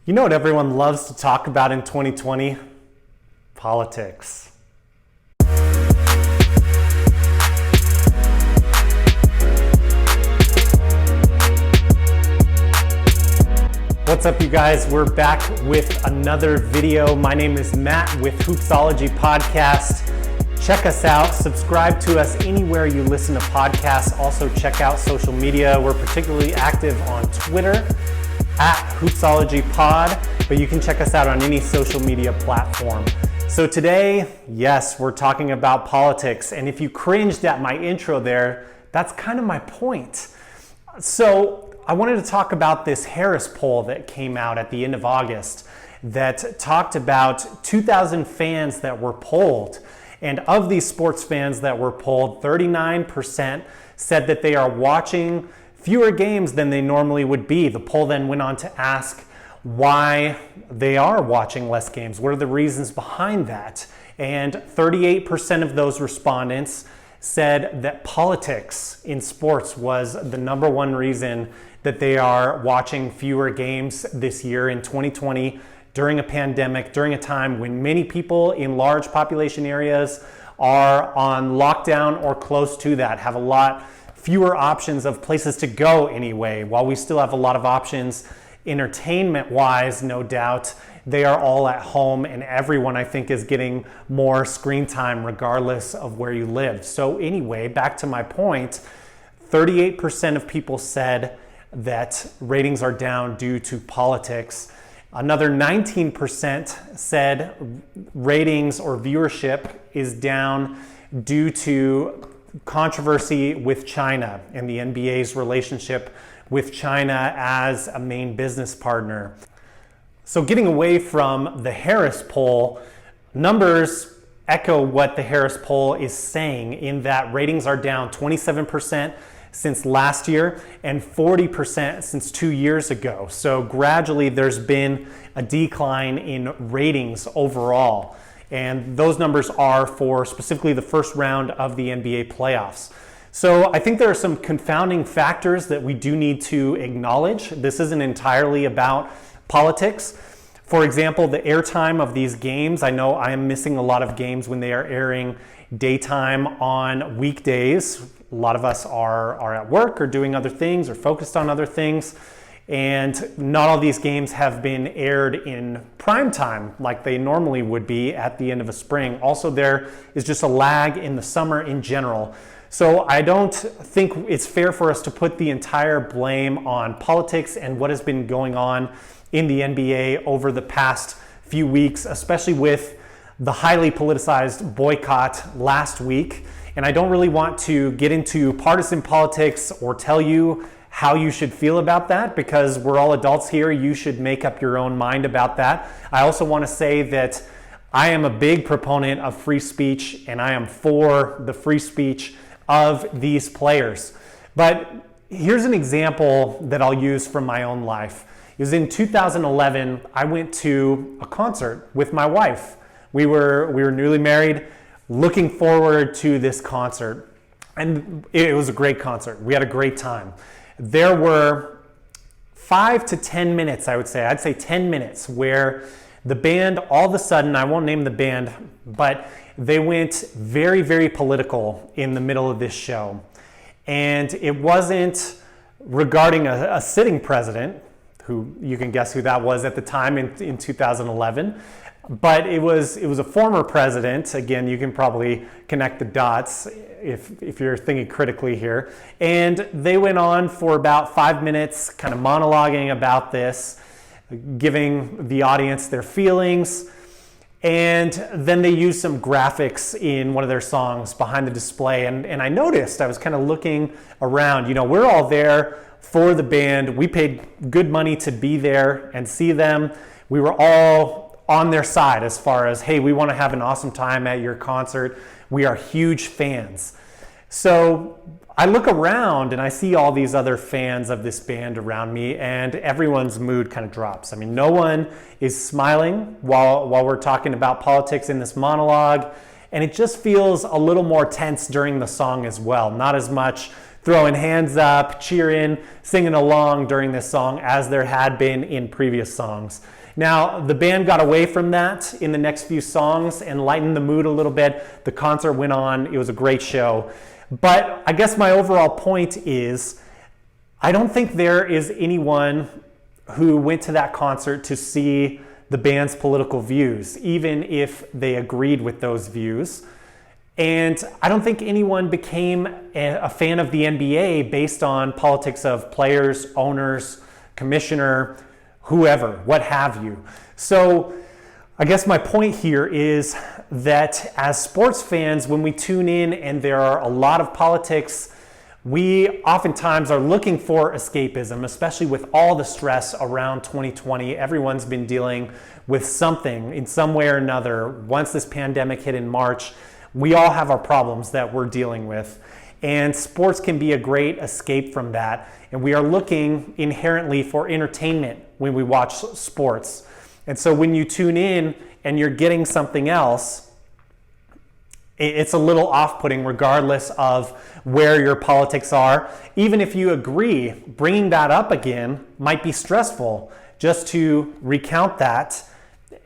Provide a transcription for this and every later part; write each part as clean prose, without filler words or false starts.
You know what everyone loves to talk about in 2020? Politics. What's up, you guys? We're back with another video. My name is Matt with Hoopsology Podcast. Check us out. Subscribe to us anywhere you listen to podcasts. Also, check out social media. We're particularly active on Twitter at Hoopsology Pod, but you can check us out on any social media platform. So today, yes, we're talking about politics. And if you cringed at my intro there, that's kind of my point. So I wanted to talk about this Harris poll that came out at the end of August that talked about 2,000 fans that were polled. And of these sports fans that were polled, 39% said that they are watching fewer games than they normally would be. The poll then went on to ask why they are watching less games. What are the reasons behind that? And 38% of those respondents said that politics in sports was the number one reason that they are watching fewer games this year in 2020 during a pandemic, during a time when many people in large population areas are on lockdown or close to that, have a lot fewer options of places to go anyway. While we still have a lot of options entertainment-wise, no doubt, they are all at home, and everyone, I think, is getting more screen time regardless of where you live. So anyway, back to my point, 38% of people said that ratings are down due to politics. Another 19% said ratings or viewership is down due to controversy with China and the NBA's relationship with China as a main business partner. So getting away from the Harris poll, numbers echo what the Harris poll is saying in that ratings are down 27% since last year and 40% since 2 years ago. So gradually there's been a decline in ratings overall. And those numbers are for specifically the first round of the NBA playoffs. So I think there are some confounding factors that we do need to acknowledge. This isn't entirely about politics. For example, the airtime of these games. I know I am missing a lot of games when they are airing daytime on weekdays. A lot of us are at work or doing other things or focused on other things. And not all these games have been aired in prime time like they normally would be at the end of a spring. Also, there is just a lag in the summer in general. So I don't think it's fair for us to put the entire blame on politics and what has been going on in the NBA over the past few weeks, especially with the highly politicized boycott last week. And I don't really want to get into partisan politics or tell you how you should feel about that, because we're all adults here. You should make up your own mind about that. I also want to say that I am a big proponent of free speech, and I am for the free speech of these players. But here's an example that I'll use from my own life. It was in 2011, I went to a concert with my wife. We were newly married, looking forward to this concert. And it was a great concert. We had a great time. There were 5 to 10 minutes, I would say. I'd say 10 minutes where the band, all of a sudden, I won't name the band, but they went very, very political in the middle of this show. And it wasn't regarding a sitting president, who you can guess who that was at the time in 2011. But it was a former president. Again, you can probably connect the dots if you're thinking critically here. And they went on for about 5 minutes, kind of monologuing about this, giving the audience their feelings. And then they used some graphics in one of their songs behind the display. And I noticed, I was kind of looking around, we're all there for the band. We paid good money to be there and see them. We were all on their side as far as, hey, we want to have an awesome time at your concert. We are huge fans. So I look around and I see all these other fans of this band around me, and everyone's mood kind of drops. I mean, no one is smiling while we're talking about politics in this monologue, and it just feels a little more tense during the song as well. Not as much throwing hands up, cheering, singing along during this song as there had been in previous songs. Now, the band got away from that in the next few songs and lightened the mood a little bit. The concert went on. It was a great show. But I guess my overall point is, I don't think there is anyone who went to that concert to see the band's political views, even if they agreed with those views. And I don't think anyone became a fan of the NBA based on politics of players, owners, commissioner, whoever, what have you. So I guess my point here is that as sports fans, when we tune in and there are a lot of politics, we oftentimes are looking for escapism, especially with all the stress around 2020. Everyone's been dealing with something in some way or another. Once this pandemic hit in March, we all have our problems that we're dealing with. And sports can be a great escape from that. And we are looking inherently for entertainment when we watch sports. And so when you tune in and you're getting something else, it's a little off-putting regardless of where your politics are. Even if you agree, bringing that up again might be stressful, just to recount that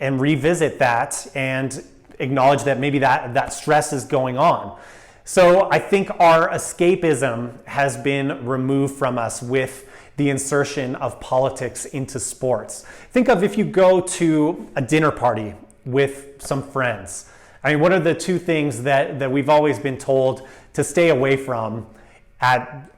and revisit that and acknowledge that maybe that stress is going on. So I think our escapism has been removed from us with the insertion of politics into sports. Think of if you go to a dinner party with some friends. I mean, what are the two things that we've always been told to stay away from at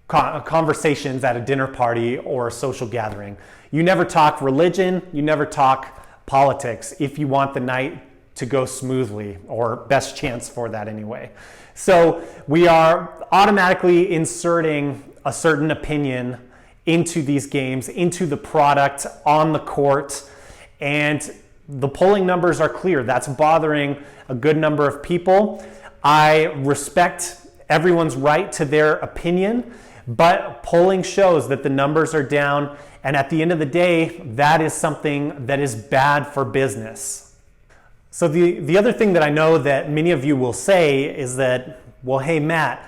conversations at a dinner party or a social gathering? You never talk religion, you never talk politics if you want the night to go smoothly, or best chance for that anyway. So we are automatically inserting a certain opinion into these games, into the product on the court, and the polling numbers are clear. That's bothering a good number of people. I respect everyone's right to their opinion, but polling shows that the numbers are down, and at the end of the day, that is something that is bad for business. So the other thing that I know that many of you will say is that, well, hey, Matt,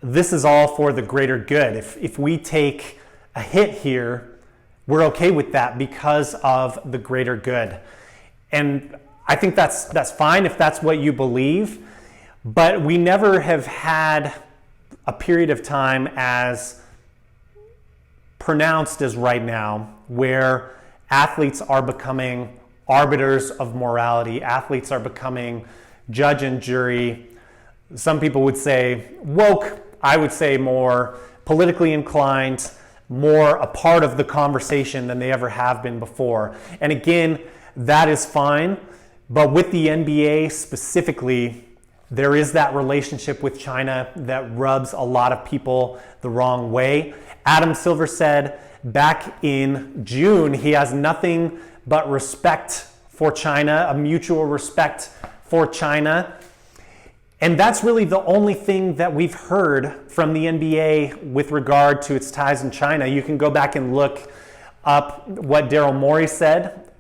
this is all for the greater good. If we take a hit here, we're okay with that because of the greater good. And I think that's fine if that's what you believe, but we never have had a period of time as pronounced as right now where athletes are becoming arbiters of morality. Athletes are becoming judge and jury. Some people would say woke. I would say more politically inclined, more a part of the conversation than they ever have been before. And again, that is fine. But with the NBA specifically, there is that relationship with China that rubs a lot of people the wrong way. Adam Silver said back in June, he has nothing but respect for China, a mutual respect for China. And that's really the only thing that we've heard from the NBA with regard to its ties in China. You can go back and look up what Daryl Morey said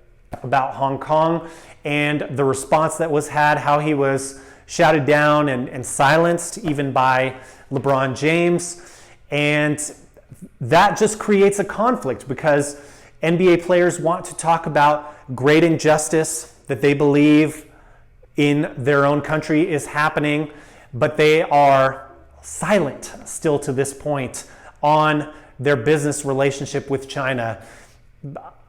about Hong Kong and the response that was had, how he was shouted down and silenced even by LeBron James. And that just creates a conflict because NBA players want to talk about great injustice that they believe in their own country is happening, but they are silent still to this point on their business relationship with China.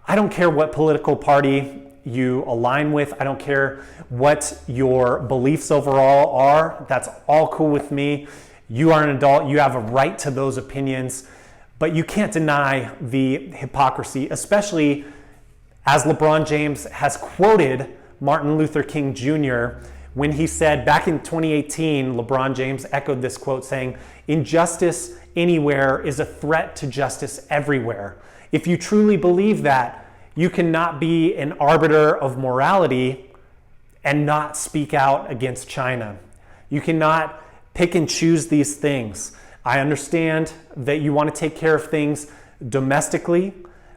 I don't care what political party you align with. I don't care what your beliefs overall are. That's all cool with me. You are an adult. You have a right to those opinions. But you can't deny the hypocrisy, especially as LeBron James has quoted Martin Luther King Jr. when he said back in 2018, LeBron James echoed this quote saying, "Injustice anywhere is a threat to justice everywhere." If you truly believe that, you cannot be an arbiter of morality and not speak out against China. You cannot pick and choose these things. I understand that you want to take care of things domestically,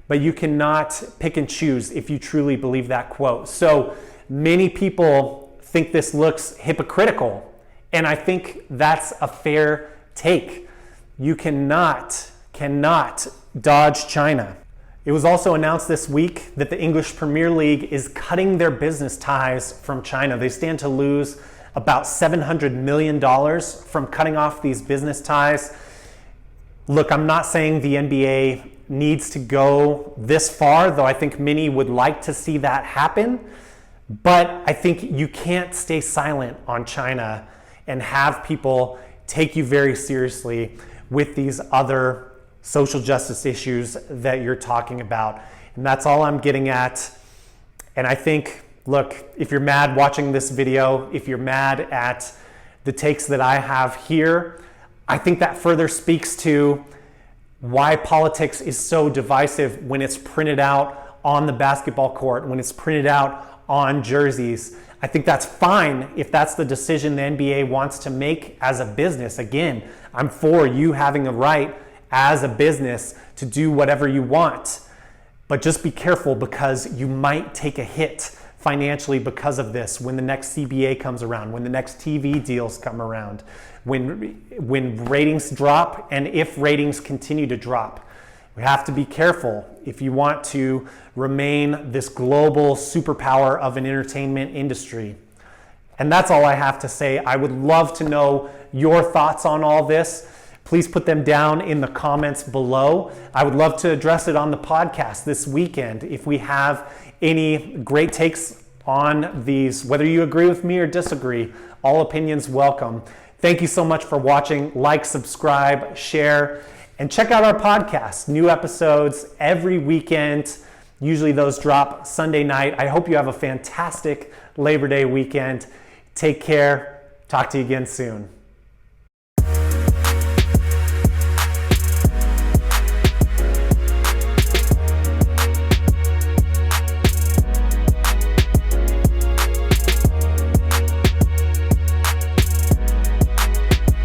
but you cannot pick and choose if you truly believe that quote. So many people think this looks hypocritical, and I think that's a fair take. You cannot dodge China. It was also announced this week that the English Premier League is cutting their business ties from China. They stand to lose about $700 million from cutting off these business ties. Look, I'm not saying the NBA needs to go this far, though I think many would like to see that happen. But I think you can't stay silent on China and have people take you very seriously with these other social justice issues that you're talking about. And that's all I'm getting at. And I think, look, if you're mad watching this video, if you're mad at the takes that I have here, I think that further speaks to why politics is so divisive when it's printed out on the basketball court, when it's printed out on jerseys. I think that's fine if that's the decision the NBA wants to make as a business. Again, I'm for you having a right as a business to do whatever you want. But just be careful, because you might take a hit financially because of this when the next CBA comes around, when the next TV deals come around, when ratings drop, and if ratings continue to drop. We have to be careful if you want to remain this global superpower of an entertainment industry. And that's all I have to say. I would love to know your thoughts on all this. Please put them down in the comments below. I would love to address it on the podcast this weekend. If we have any great takes on these, whether you agree with me or disagree, all opinions welcome. Thank you so much for watching. Like, subscribe, share, and check out our podcast. New episodes every weekend. Usually those drop Sunday night. I hope you have a fantastic Labor Day weekend. Take care. Talk to you again soon.